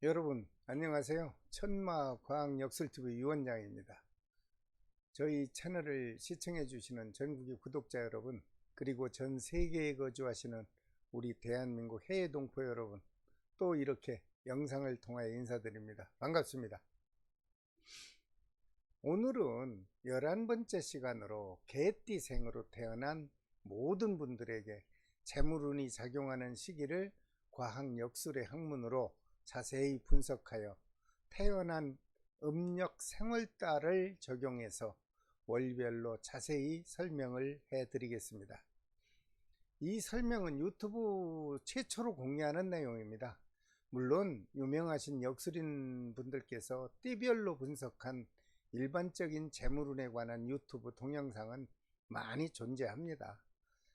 여러분 안녕하세요. 천마과학역술TV 유원장입니다. 저희 채널을 시청해 주시는 전국의 구독자 여러분, 그리고 전 세계에 거주하시는 우리 대한민국 해외 동포 여러분, 또 이렇게 영상을 통하여 인사드립니다. 반갑습니다. 오늘은 11번째 시간으로 개띠생으로 태어난 모든 분들에게 재물운이 작용하는 시기를 과학역술의 학문으로 자세히 분석하여 태어난 음력 생월달을 적용해서 월별로 자세히 설명을 해 드리겠습니다. 이 설명은 유튜브 최초로 공개하는 내용입니다. 물론 유명하신 역술인 분들께서 띠별로 분석한 일반적인 재물운에 관한 유튜브 동영상은 많이 존재합니다.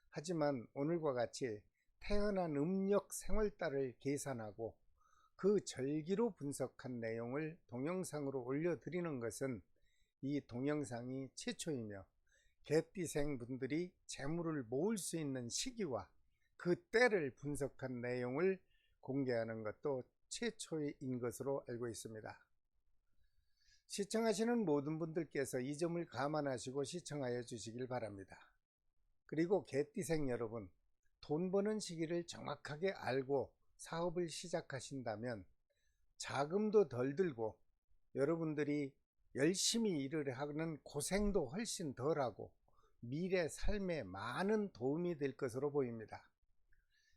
하지만 오늘과 같이 태어난 음력 생월달을 계산하고 그 절기로 분석한 내용을 동영상으로 올려드리는 것은 이 동영상이 최초이며, 개띠생 분들이 재물을 모을 수 있는 시기와 그 때를 분석한 내용을 공개하는 것도 최초인 것으로 알고 있습니다. 시청하시는 모든 분들께서 이 점을 감안하시고 시청하여 주시길 바랍니다. 그리고 개띠생 여러분, 돈 버는 시기를 정확하게 알고 사업을 시작하신다면 자금도 덜 들고 여러분들이 열심히 일을 하는 고생도 훨씬 덜하고 미래 삶에 많은 도움이 될 것으로 보입니다.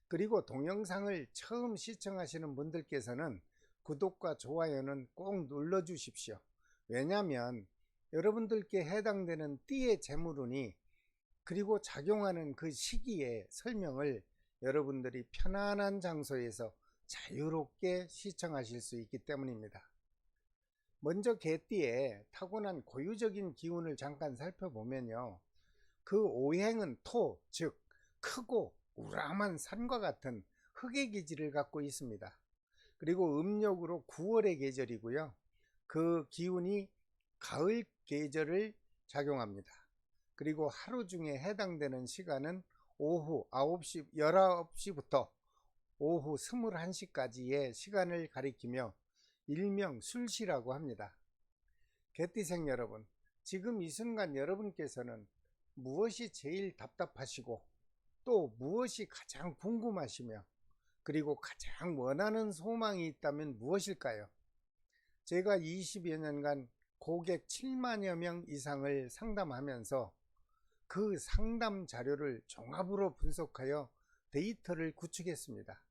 그리고 동영상을 처음 시청하시는 분들께서는 구독과 좋아요는 꼭 눌러 주십시오. 왜냐하면 여러분들께 해당되는 띠의 재물운이 그리고 작용하는 그 시기의 설명을 여러분들이 편안한 장소에서 자유롭게 시청하실 수 있기 때문입니다. 먼저 개띠의 타고난 고유적인 기운을 잠깐 살펴보면요, 그 오행은 토, 즉 크고 우람한 산과 같은 흙의 기질을 갖고 있습니다. 그리고 음력으로 9월의 계절이고요, 그 기운이 가을 계절을 작용합니다. 그리고 하루 중에 해당되는 시간은 오후 19시부터 오후 21시까지의 시간을 가리키며 일명 술시라고 합니다. 개띠생 여러분, 지금 이 순간 여러분께서는 무엇이 제일 답답하시고 또 무엇이 가장 궁금하시며 그리고 가장 원하는 소망이 있다면 무엇일까요? 제가 20여 년간 고객 7만여 명 이상을 상담하면서 그 상담 자료를 종합으로 분석하여 데이터를 구축했습니다.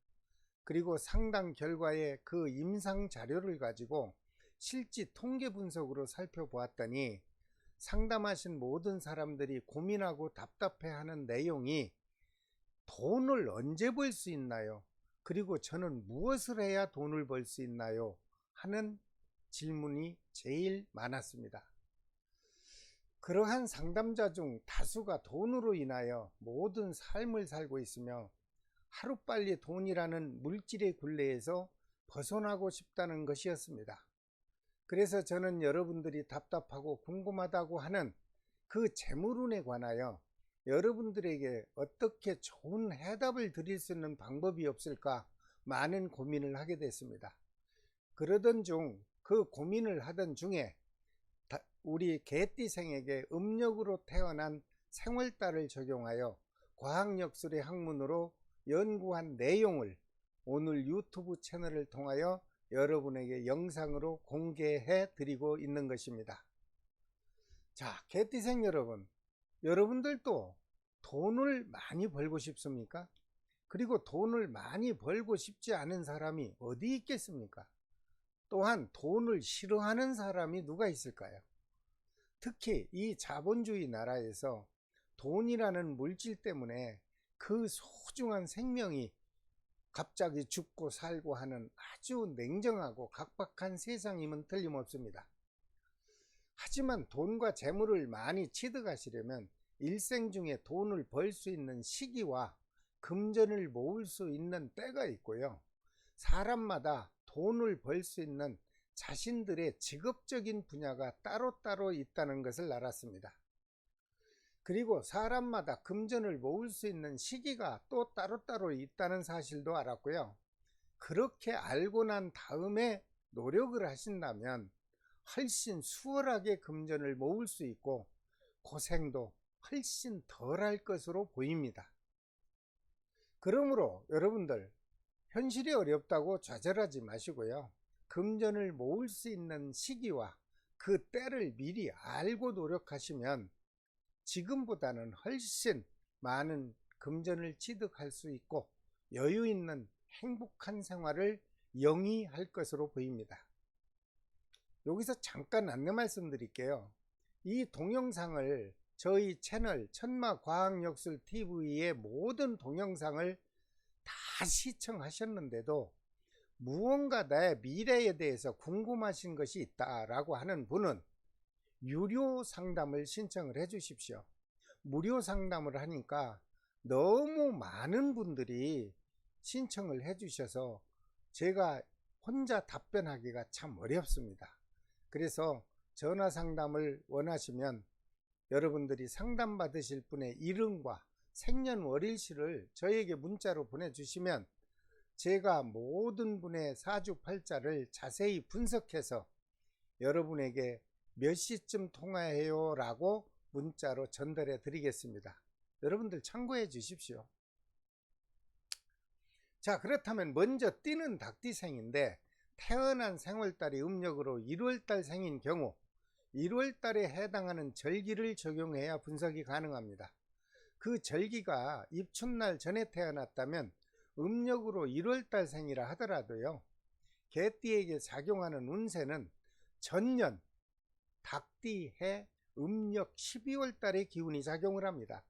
그리고 상담 결과의 그 임상 자료를 가지고 실제 통계 분석으로 살펴보았더니 상담하신 모든 사람들이 고민하고 답답해하는 내용이 돈을 언제 벌 수 있나요? 그리고 저는 무엇을 해야 돈을 벌 수 있나요? 하는 질문이 제일 많았습니다. 그러한 상담자 중 다수가 돈으로 인하여 모든 삶을 살고 있으며 하루빨리 돈이라는 물질의 굴레에서 벗어나고 싶다는 것이었습니다. 그래서 저는 여러분들이 답답하고 궁금하다고 하는 그 재물운에 관하여 여러분들에게 어떻게 좋은 해답을 드릴 수 있는 방법이 없을까 많은 고민을 하게 됐습니다. 그러던 중 그 고민을 하던 중에 우리 개띠생에게 음력으로 태어난 생월달을 적용하여 과학역술의 학문으로 연구한 내용을 오늘 유튜브 채널을 통하여 여러분에게 영상으로 공개해 드리고 있는 것입니다. 자, 개띠생 여러분, 여러분들도 돈을 많이 벌고 싶습니까? 그리고 돈을 많이 벌고 싶지 않은 사람이 어디 있겠습니까? 또한 돈을 싫어하는 사람이 누가 있을까요? 특히 이 자본주의 나라에서 돈이라는 물질 때문에 그 소중한 생명이 갑자기 죽고 살고 하는 아주 냉정하고 각박한 세상임은 틀림없습니다. 하지만 돈과 재물을 많이 취득하시려면 일생 중에 돈을 벌 수 있는 시기와 금전을 모을 수 있는 때가 있고요, 사람마다 돈을 벌 수 있는 자신들의 직업적인 분야가 따로따로 있다는 것을 알았습니다. 그리고 사람마다 금전을 모을 수 있는 시기가 또 따로따로 있다는 사실도 알았고요, 그렇게 알고 난 다음에 노력을 하신다면 훨씬 수월하게 금전을 모을 수 있고 고생도 훨씬 덜할 것으로 보입니다. 그러므로 여러분들, 현실이 어렵다고 좌절하지 마시고요. 금전을 모을 수 있는 시기와 그 때를 미리 알고 노력하시면 지금보다는 훨씬 많은 금전을 취득할 수 있고 여유 있는 행복한 생활을 영위할 것으로 보입니다. 여기서 잠깐 안내 말씀드릴게요. 이 동영상을 저희 채널 천마과학역술TV의 모든 동영상을 다 시청하셨는데도 무언가 내 미래에 대해서 궁금하신 것이 있다라고 하는 분은 유료 상담을 신청을 해 주십시오. 무료 상담을 하니까 너무 많은 분들이 신청을 해 주셔서 제가 혼자 답변하기가 참 어렵습니다. 그래서 전화 상담을 원하시면 여러분들이 상담받으실 분의 이름과 생년월일시를 저에게 문자로 보내주시면 제가 모든 분의 사주팔자를 자세히 분석해서 여러분에게 몇 시쯤 통화해요 라고 문자로 전달해 드리겠습니다. 여러분들 참고해 주십시오. 자, 그렇다면 먼저 띠는 닭띠생인데 태어난 생월달이 음력으로 1월달 생인 경우 1월달에 해당하는 절기를 적용해야 분석이 가능합니다. 그 절기가 입춘날 전에 태어났다면 음력으로 1월달 생이라 하더라도요, 개띠에게 작용하는 운세는 전년 닭띠해 음력 12월달의 기운이 작용을 합니다.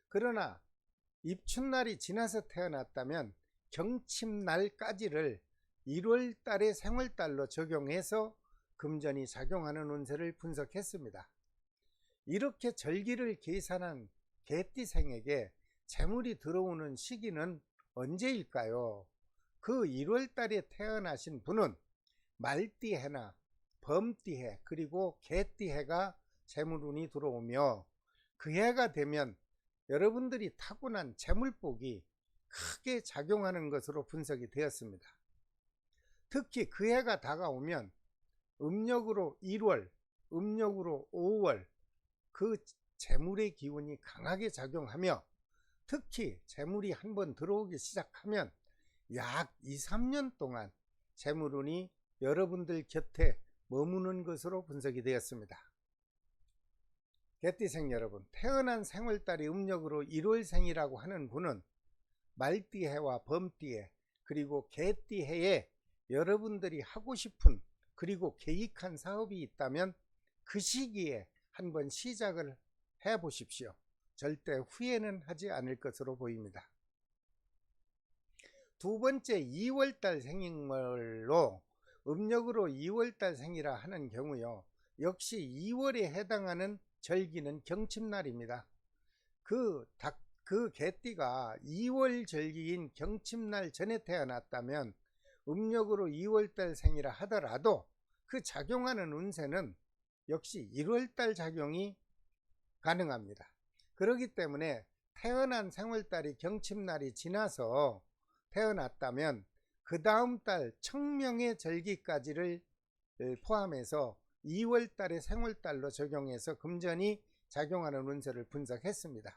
그러나 입춘날이 지나서 태어났다면 경칩날까지를 1월달의 생월달로 적용해서 금전이 작용하는 운세를 분석했습니다. 이렇게 절기를 계산한 개띠생에게 재물이 들어오는 시기는 언제일까요? 그 1월달에 태어나신 분은 말띠해나 범띠해 그리고 개띠해가 재물운이 들어오며 그 해가 되면 여러분들이 타고난 재물복이 크게 작용하는 것으로 분석이 되었습니다. 특히 그 해가 다가오면 음력으로 1월, 음력으로 5월 그 재물의 기운이 강하게 작용하며 특히 재물이 한번 들어오기 시작하면 약 2, 3년 동안 재물운이 여러분들 곁에 머무는 것으로 분석이 되었습니다. 개띠생 여러분, 태어난 생월달이 음력으로 1월생이라고 하는 분은 말띠해와 범띠해 그리고 개띠해에 여러분들이 하고 싶은 그리고 계획한 사업이 있다면 그 시기에 한번 시작을 해 보십시오. 절대 후회는 하지 않을 것으로 보입니다. 두 번째 2월달 생일로 음력으로 2월달 생이라 하는 경우요, 역시 2월에 해당하는 절기는 경칩날입니다. 그 개띠가 2월 절기인 경칩날 전에 태어났다면 음력으로 2월달 생이라 하더라도 그 작용하는 운세는 역시 1월달 작용이 가능합니다. 그렇기 때문에 태어난 생월달이 경칩날이 지나서 태어났다면 그 다음 달 청명의 절기까지를 포함해서 2월달의 생월달로 적용해서 금전이 작용하는 운세를 분석했습니다.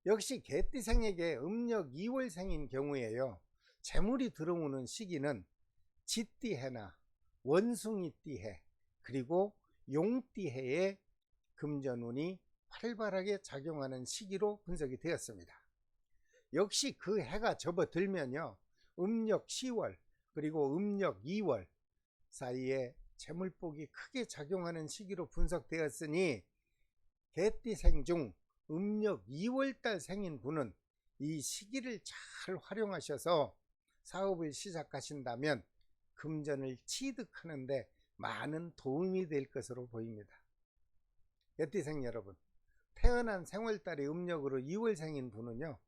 역시 개띠생에게 음력 2월생인 경우에요, 재물이 들어오는 시기는 쥐띠해나 원숭이띠해 그리고 용띠해의 금전운이 활발하게 작용하는 시기로 분석이 되었습니다. 역시 그 해가 접어들면요, 음력 10월 그리고 음력 2월 사이에 재물복이 크게 작용하는 시기로 분석되었으니 개띠생 중 음력 2월달 생인 분은 이 시기를 잘 활용하셔서 사업을 시작하신다면 금전을 취득하는데 많은 도움이 될 것으로 보입니다. 개띠생 여러분, 태어난 생월달이 음력으로 2월생인 분은요,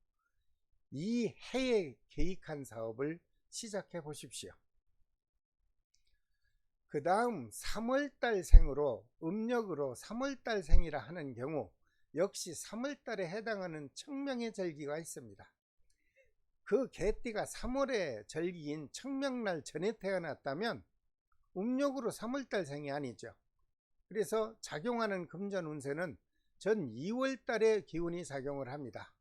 이 해에 계획한 사업을 시작해 보십시오. 그 다음 3월달 생으로 음력으로 3월달 생이라 하는 경우 역시 3월달에 해당하는 청명의 절기가 있습니다. 그 개띠가 3월에 절기인 청명날 전에 태어났다면 음력으로 3월달생이 아니죠. 그래서 작용하는 금전 운세는 전 2월달의 기운이 작용을 합니다.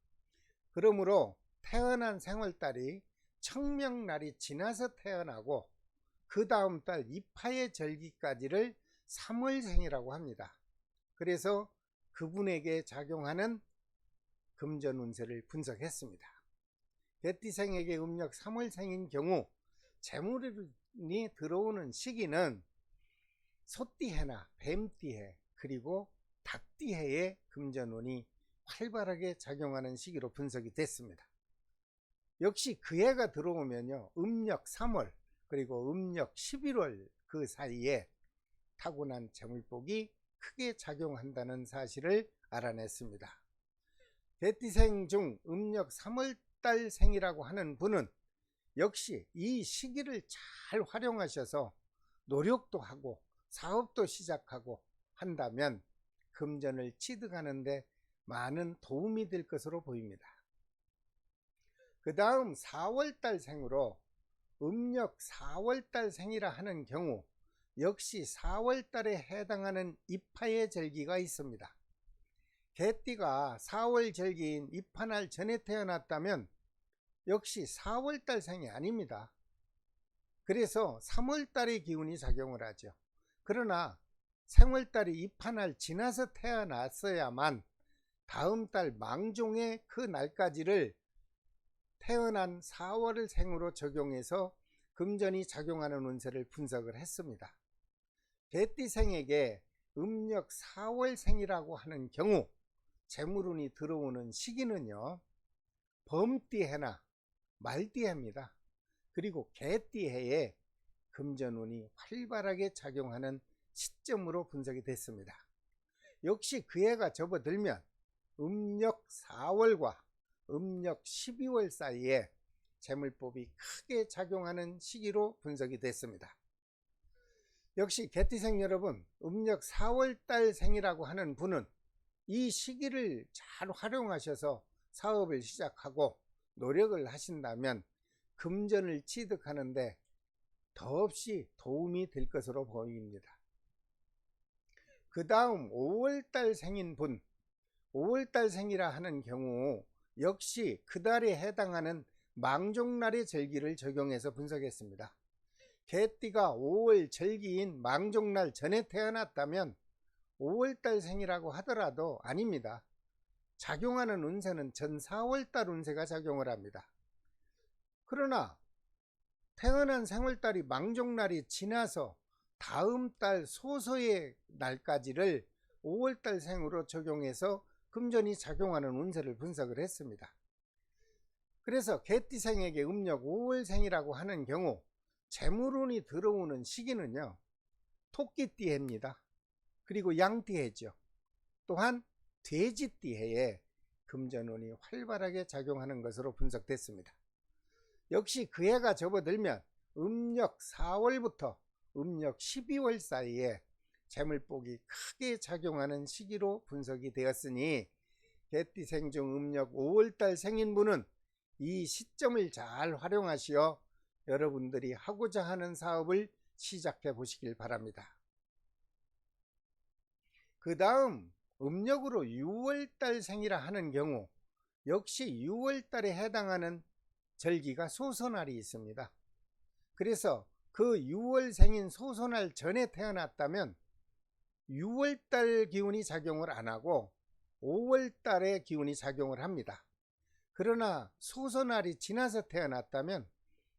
그러므로 태어난 생월달이 청명날이 지나서 태어나고 그 다음 달 입하의 절기까지를 3월생이라고 합니다. 그래서 그분에게 작용하는 금전 운세를 분석했습니다. 개띠생에게 음력 3월생인 경우 재물운이 들어오는 시기는 소띠해나 뱀띠해 그리고 닭띠해의 금전운이 활발하게 작용하는 시기로 분석이 됐습니다. 역시 그 해가 들어오면요, 음력 3월 그리고 음력 11월 그 사이에 타고난 재물복이 크게 작용한다는 사실을 알아냈습니다. 개띠생 중 음력 3월달 생이라고 하는 분은 역시 이 시기를 잘 활용하셔서 노력도 하고 사업도 시작하고 한다면 금전을 취득하는 데 많은 도움이 될 것으로 보입니다. 그 다음 4월달 생으로 음력 4월달 생이라 하는 경우 역시 4월달에 해당하는 입하의 절기가 있습니다. 개띠가 4월 절기인 입하날 전에 태어났다면 역시 4월달 생이 아닙니다. 그래서 3월달의 기운이 작용을 하죠. 그러나 생월달이 입하날 지나서 태어났어야만 다음 달 망종의 그 날까지를 태어난 4월을 생으로 적용해서 금전이 작용하는 운세를 분석을 했습니다. 개띠생에게 음력 4월 생이라고 하는 경우 재물운이 들어오는 시기는요, 범띠해나 말띠해입니다. 그리고 개띠해에 금전운이 활발하게 작용하는 시점으로 분석이 됐습니다. 역시 그 해가 접어들면 음력 4월과 음력 12월 사이에 재물법이 크게 작용하는 시기로 분석이 됐습니다. 역시 개띠생 여러분, 음력 4월달 생이라고 하는 분은 이 시기를 잘 활용하셔서 사업을 시작하고 노력을 하신다면 금전을 취득하는데 더없이 도움이 될 것으로 보입니다. 그 다음 5월달 생인 분, 5월달 생이라 하는 경우 역시 그 달에 해당하는 망종날의 절기를 적용해서 분석했습니다. 개띠가 5월 절기인 망종날 전에 태어났다면 5월달 생이라고 하더라도 아닙니다. 작용하는 운세는 전 4월달 운세가 작용을 합니다. 그러나 태어난 생월달이 망종날이 지나서 다음 달 소서의 날까지를 5월달 생으로 적용해서 금전이 작용하는 운세를 분석을 했습니다. 그래서 개띠생에게 음력 5월 생이라고 하는 경우 재물운이 들어오는 시기는요, 토끼띠해입니다. 그리고 양띠해죠. 또한 돼지띠해에 금전운이 활발하게 작용하는 것으로 분석됐습니다. 역시 그 해가 접어들면 음력 4월부터 음력 12월 사이에 재물복이 크게 작용하는 시기로 분석이 되었으니 개띠생 중 음력 5월달 생인분은 이 시점을 잘 활용하시어 여러분들이 하고자 하는 사업을 시작해 보시길 바랍니다. 그 다음 음력으로 6월달 생이라 하는 경우 역시 6월달에 해당하는 절기가 소서날이 있습니다. 그래서 그 6월 생인 소서날 전에 태어났다면 6월달 기운이 작용을 안 하고 5월달의 기운이 작용을 합니다. 그러나 소서날이 지나서 태어났다면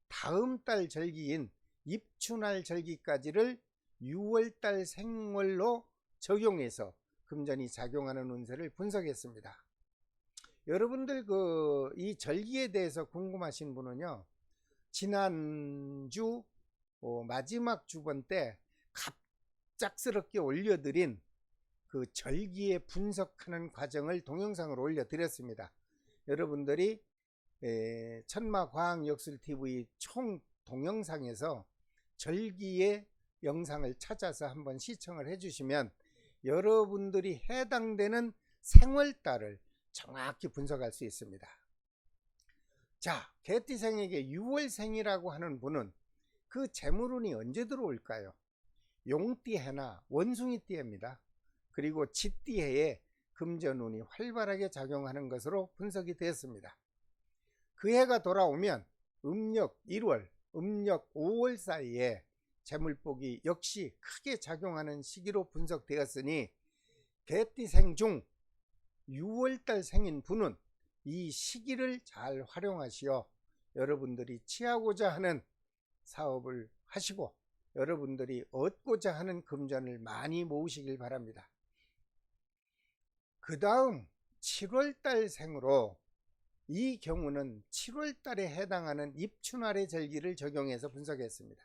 다음 달 절기인 입추날 절기까지를 6월달 생월로 적용해서 금전이 작용하는 운세를 분석했습니다. 여러분들 이 절기에 대해서 궁금하신 분은요, 지난주 마지막 주번 때 갑작스럽게 올려드린 그 절기에 분석하는 과정을 동영상으로 올려드렸습니다. 여러분들이 천마과학역술TV 총 동영상에서 절기의 영상을 찾아서 한번 시청을 해주시면 여러분들이 해당되는 생월달을 정확히 분석할 수 있습니다. 자, 개띠생에게 6월생이라고 하는 분은 그 재물운이 언제 들어올까요? 용띠해나 원숭이띠해입니다. 그리고 쥐띠해에 금전운이 활발하게 작용하는 것으로 분석이 되었습니다. 그 해가 돌아오면 음력 1월, 음력 5월 사이에 재물복이 역시 크게 작용하는 시기로 분석되었으니 개띠생 중 6월달 생인 분은 이 시기를 잘 활용하시어 여러분들이 취하고자 하는 사업을 하시고 여러분들이 얻고자 하는 금전을 많이 모으시길 바랍니다. 그 다음 7월달 생으로 이 경우는 7월달에 해당하는 입춘활의 절기를 적용해서 분석했습니다.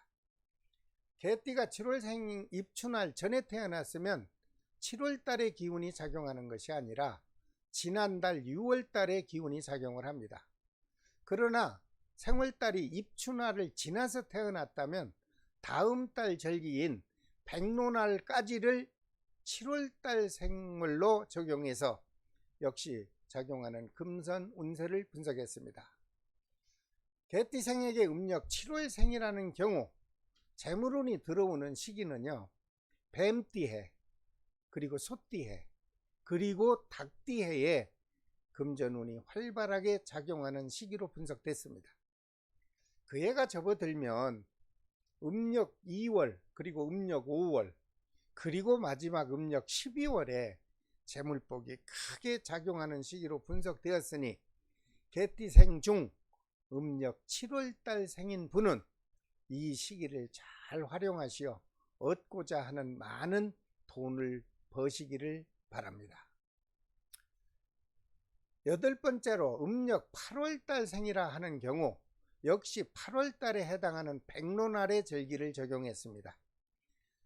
개띠가 7월생 입춘활 전에 태어났으면 7월달의 기운이 작용하는 것이 아니라 지난달 6월달의 기운이 작용을 합니다. 그러나 생월달이 입춘활을 지나서 태어났다면 다음 달 절기인 백로날까지를 7월달 생물로 적용해서 역시 작용하는 금선 운세를 분석했습니다. 개띠생에게 음력 7월생이라는 경우 재물운이 들어오는 시기는요, 뱀띠해, 그리고 소띠해, 그리고 닭띠해에 금전운이 활발하게 작용하는 시기로 분석됐습니다. 그 해가 접어들면 음력 2월, 그리고 음력 5월, 그리고 마지막 음력 12월에 재물복이 크게 작용하는 시기로 분석되었으니 개띠생 중 음력 7월달 생인 분은 이 시기를 잘 활용하시어 얻고자 하는 많은 돈을 버시기를 바랍니다. 8번째로 음력 8월달 생이라 하는 경우 역시 8월달에 해당하는 백로날의 절기를 적용했습니다.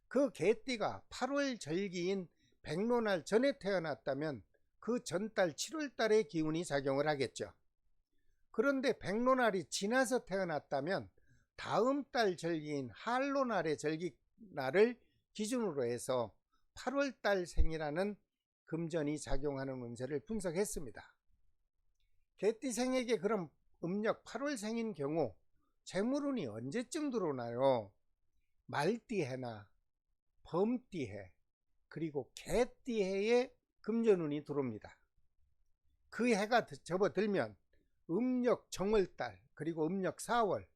그 개띠가 8월 절기인 백로날 전에 태어났다면 그 전달 7월달의 기운이 작용을 하겠죠. 그런데 백로날이 지나서 태어났다면 다음 달 절기인 한로날의 절기날을 기준으로 해서 8월달 생이라는 금전이 작용하는 운세를 분석했습니다. 개띠생에게 그럼 음력 8월 생인 경우 재물운이 언제쯤 들어오나요? 말띠해나 범띠해, 그리고 개띠해에 금전운이 들어옵니다. 그 해가 접어들면 음력 정월달, 그리고 음력 4월,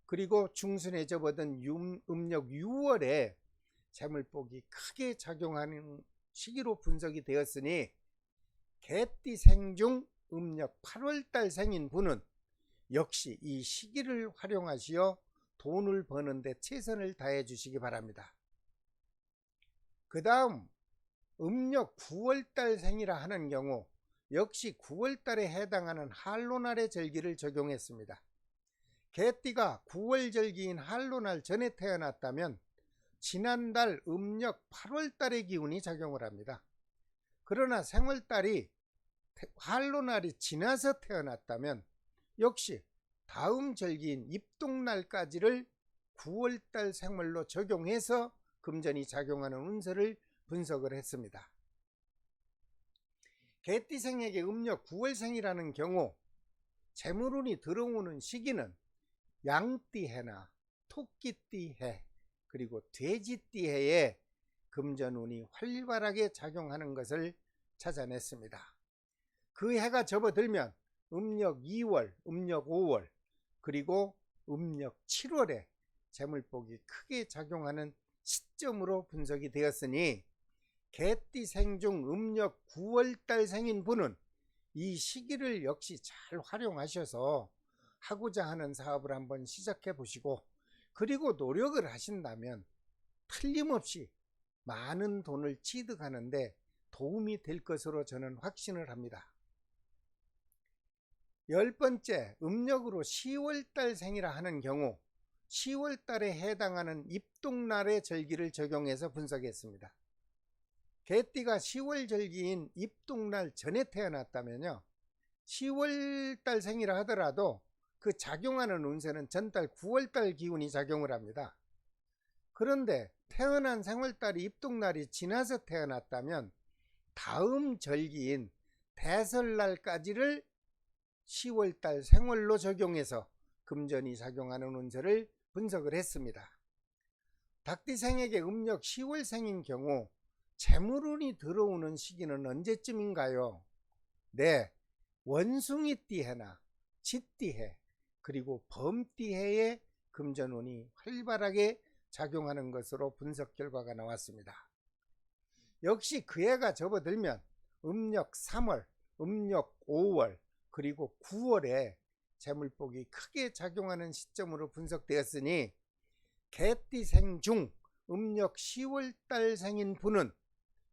그리고 중순에 접어든 음력 6월에 재물복이 크게 작용하는 시기로 분석이 되었으니 개띠생 중 음력 8월달 생인 분은 역시 이 시기를 활용하시어 돈을 버는 데 최선을 다해 주시기 바랍니다. 그 다음 음력 9월달 생이라 하는 경우 역시 9월달에 해당하는 한로날의 절기를 적용했습니다. 개띠가 9월 절기인 한로날 전에 태어났다면 지난달 음력 8월달의 기운이 작용을 합니다. 그러나 생월달이 한로날이 지나서 태어났다면 역시 다음 절기인 입동날까지를 9월달 생물로 적용해서 금전이 작용하는 운세를 분석을 했습니다. 개띠생에게 음력 9월생이라는 경우 재물운이 들어오는 시기는 양띠해나 토끼띠해, 그리고 돼지띠해에 금전운이 활발하게 작용하는 것을 찾아냈습니다. 그 해가 접어들면 음력 2월, 음력 5월, 그리고 음력 7월에 재물복이 크게 작용하는 시점으로 분석이 되었으니 개띠생 중 음력 9월달 생인 분은 이 시기를 역시 잘 활용하셔서 하고자 하는 사업을 한번 시작해 보시고, 그리고 노력을 하신다면 틀림없이 많은 돈을 취득하는데 도움이 될 것으로 저는 확신을 합니다. 10번째, 음력으로 10월달 생이라 하는 경우 10월달에 해당하는 입동날의 절기를 적용해서 분석했습니다. 개띠가 10월 절기인 입동날 전에 태어났다면요, 10월달 생이라 하더라도 그 작용하는 운세는 전달 9월달 기운이 작용을 합니다. 그런데 태어난 생월달이 입동날이 지나서 태어났다면 다음 절기인 대설날까지를 10월달 생월로 적용해서 금전이 작용하는 운세를 분석을 했습니다. 닭띠생에게 음력 10월생인 경우 재물운이 들어오는 시기는 언제쯤인가요? 네, 원숭이띠해나 쥐띠해 그리고 범띠해에 금전운이 활발하게 작용하는 것으로 분석 결과가 나왔습니다. 역시 그 해가 접어들면 음력 3월, 음력 5월 그리고 9월에 재물복이 크게 작용하는 시점으로 분석되었으니 개띠생 중 음력 10월달 생인 분은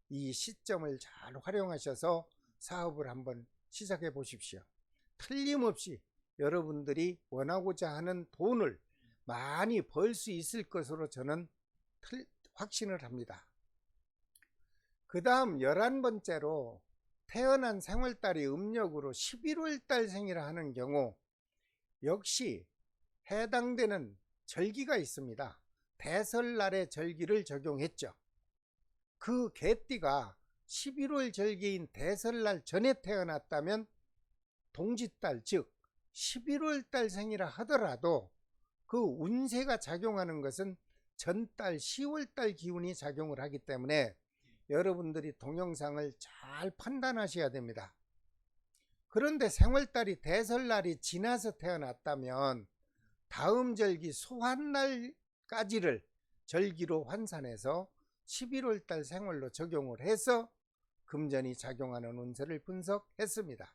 이 시점을 잘 활용하셔서 사업을 한번 시작해 보십시오. 틀림없이 여러분들이 원하고자 하는 돈을 많이 벌 수 있을 것으로 저는 확신을 합니다. 그 다음 11번째로 태어난 생월달이 음력으로 11월달 생이라 하는 경우 역시 해당되는 절기가 있습니다. 대설날의 절기를 적용했죠. 그 개띠가 11월 절기인 대설날 전에 태어났다면 동짓달 즉 11월달 생이라 하더라도 그 운세가 작용하는 것은 전달 10월달 기운이 작용을 하기 때문에 여러분들이 동영상을 잘 판단하셔야 됩니다. 그런데 생월달이 대설날이 지나서 태어났다면 다음 절기 소환날까지를 절기로 환산해서 11월달 생월로 적용을 해서 금전이 작용하는 운세를 분석했습니다.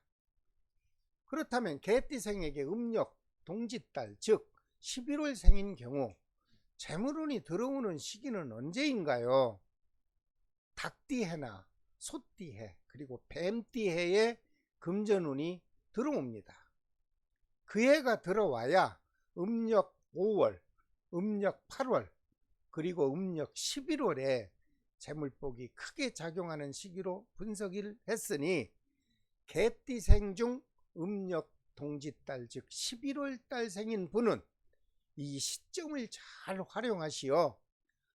그렇다면 개띠생에게 음력 동짓달 즉 11월 생인 경우 재물운이 들어오는 시기는 언제인가요? 닭띠해나 소띠해 그리고 뱀띠해에 금전운이 들어옵니다. 그 해가 들어와야 음력 5월, 음력 8월 그리고 음력 11월에 재물복이 크게 작용하는 시기로 분석을 했으니 개띠생 중 음력 동짓달 즉 11월달 생인 분은 이 시점을 잘 활용하시어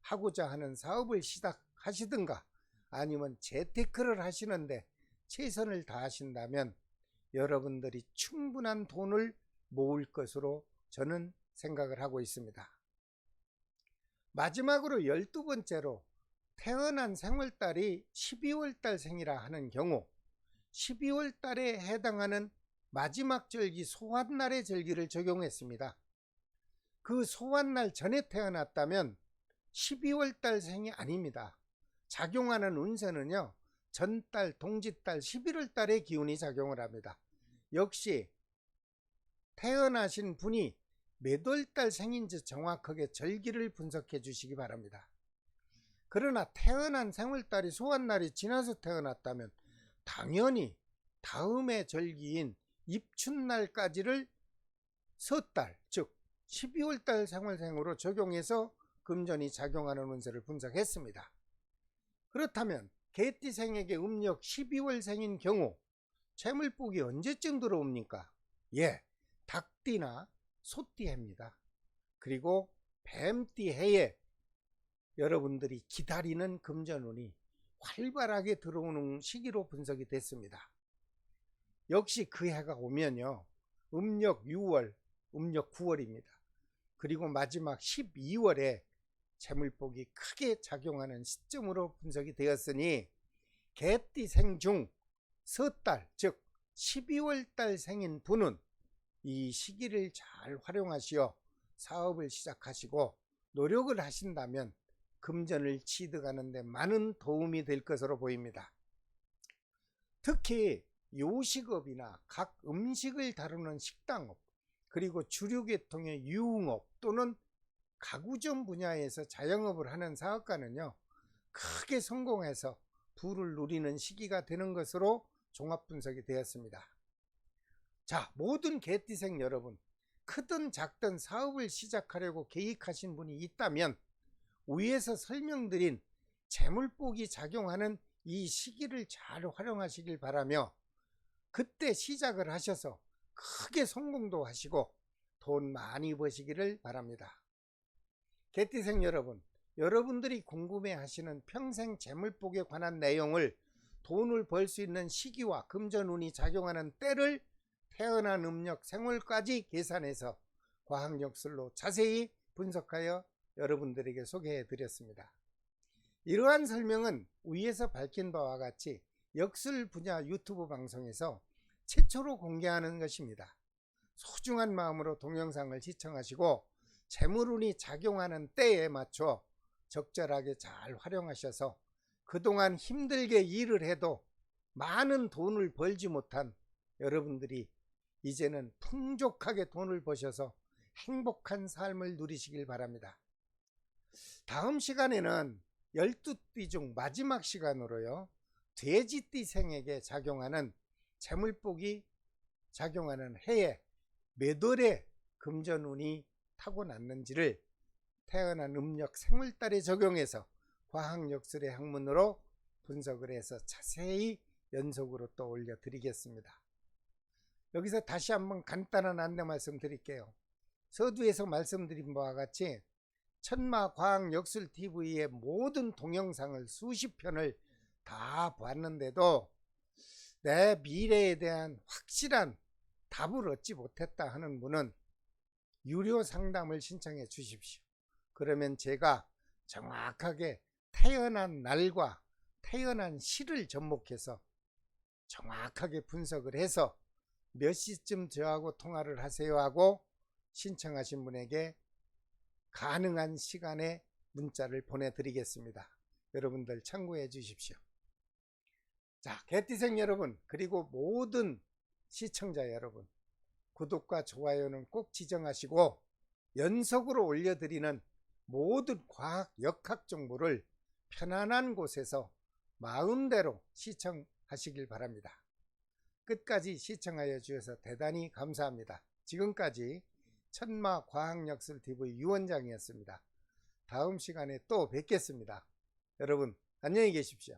하고자 하는 사업을 시작하시든가 아니면 재테크를 하시는데 최선을 다하신다면 여러분들이 충분한 돈을 모을 것으로 저는 생각을 하고 있습니다. 마지막으로 12번째로 태어난 생월달이 12월달 생이라 하는 경우 12월달에 해당하는 마지막 절기 소환날의 절기를 적용했습니다. 그 소환날 전에 태어났다면 12월달 생이 아닙니다. 작용하는 운세는요 전달, 동짓달, 11월달의 기운이 작용을 합니다. 역시 태어나신 분이 몇 월달 생인지 정확하게 절기를 분석해 주시기 바랍니다. 그러나 태어난 생월달이 소환날이 지나서 태어났다면 당연히 다음의 절기인 입춘날까지를 섣달 즉 12월달 생월생으로 적용해서 금전이 작용하는 운세를 분석했습니다. 그렇다면 개띠생에게 음력 12월생인 경우 재물복이 언제쯤 들어옵니까? 예, 닭띠나 소띠해입니다. 그리고 뱀띠해에 여러분들이 기다리는 금전운이 활발하게 들어오는 시기로 분석이 됐습니다. 역시 그 해가 오면요 음력 6월, 음력 9월입니다. 그리고 마지막 12월에 재물복이 크게 작용하는 시점으로 분석이 되었으니 개띠생 중 섣달 즉 12월달 생인 분은 이 시기를 잘 활용하시어 사업을 시작하시고 노력을 하신다면 금전을 취득하는 데 많은 도움이 될 것으로 보입니다. 특히 요식업이나 각 음식을 다루는 식당업 그리고 주류계통의 유흥업 또는 가구점 분야에서 자영업을 하는 사업가는요 크게 성공해서 부를 누리는 시기가 되는 것으로 종합분석이 되었습니다. 자, 모든 개띠생 여러분, 크든 작든 사업을 시작하려고 계획하신 분이 있다면 위에서 설명드린 재물복이 작용하는 이 시기를 잘 활용하시길 바라며 그때 시작을 하셔서 크게 성공도 하시고 돈 많이 버시기를 바랍니다. 개띠생 여러분, 여러분들이 궁금해 하시는 평생 재물복에 관한 내용을 돈을 벌 수 있는 시기와 금전운이 작용하는 때를 태어난 음력 생월까지 계산해서 과학역술로 자세히 분석하여 여러분들에게 소개해 드렸습니다. 이러한 설명은 위에서 밝힌 바와 같이 역술 분야 유튜브 방송에서 최초로 공개하는 것입니다. 소중한 마음으로 동영상을 시청하시고 재물운이 작용하는 때에 맞춰 적절하게 잘 활용하셔서 그동안 힘들게 일을 해도 많은 돈을 벌지 못한 여러분들이 이제는 풍족하게 돈을 버셔서 행복한 삶을 누리시길 바랍니다. 다음 시간에는 12띠 중 마지막 시간으로요, 돼지띠생에게 작용하는 재물복이 작용하는 해에 몇 월에 금전운이 타고났는지를 태어난 음력 생월달에 적용해서 과학역술의 학문으로 분석을 해서 자세히 연속으로 또 올려드리겠습니다. 여기서 다시 한번 간단한 안내 말씀 드릴게요. 서두에서 말씀드린 바와 같이 천마과학역술TV의 모든 동영상을 수십 편을 다 보았는데도 내 미래에 대한 확실한 답을 얻지 못했다 하는 분은 유료 상담을 신청해 주십시오. 그러면 제가 정확하게 태어난 날과 태어난 시를 접목해서 정확하게 분석을 해서 몇 시쯤 저하고 통화를 하세요 하고 신청하신 분에게 가능한 시간에 문자를 보내드리겠습니다. 여러분들 참고해 주십시오. 자, 개띠생 여러분, 그리고 모든 시청자 여러분, 구독과 좋아요는 꼭 지정하시고 연속으로 올려드리는 모든 과학 역학 정보를 편안한 곳에서 마음대로 시청하시길 바랍니다. 끝까지 시청하여 주셔서 대단히 감사합니다. 지금까지 천마과학역술TV 유원장이었습니다. 다음 시간에 또 뵙겠습니다. 여러분 안녕히 계십시오.